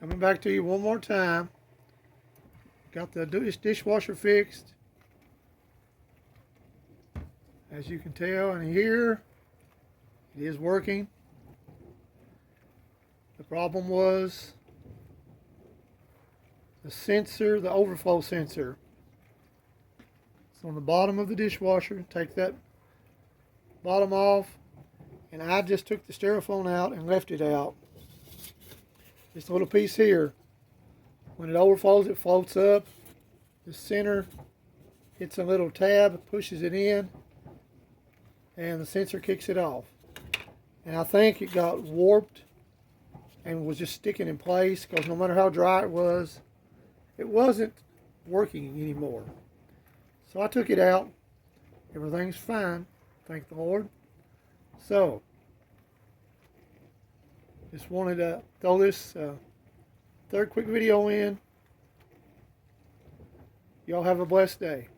Coming back to you one more time. Got the dishwasher fixed. As you can tell and hear, it is working. The problem was the sensor, the overflow sensor. It's on the bottom of the dishwasher. Take that bottom off, and I just took the styrofoam out and left it out. This little piece here, when it overflows, it floats up. The center hits a little tab, pushes it in, and the sensor kicks it off. And I think it got warped and was just sticking in place because no matter how dry it wasn't working anymore. So I took it out. Everything's fine, thank the Lord. So, just wanted to throw this third quick video in. Y'all have a blessed day.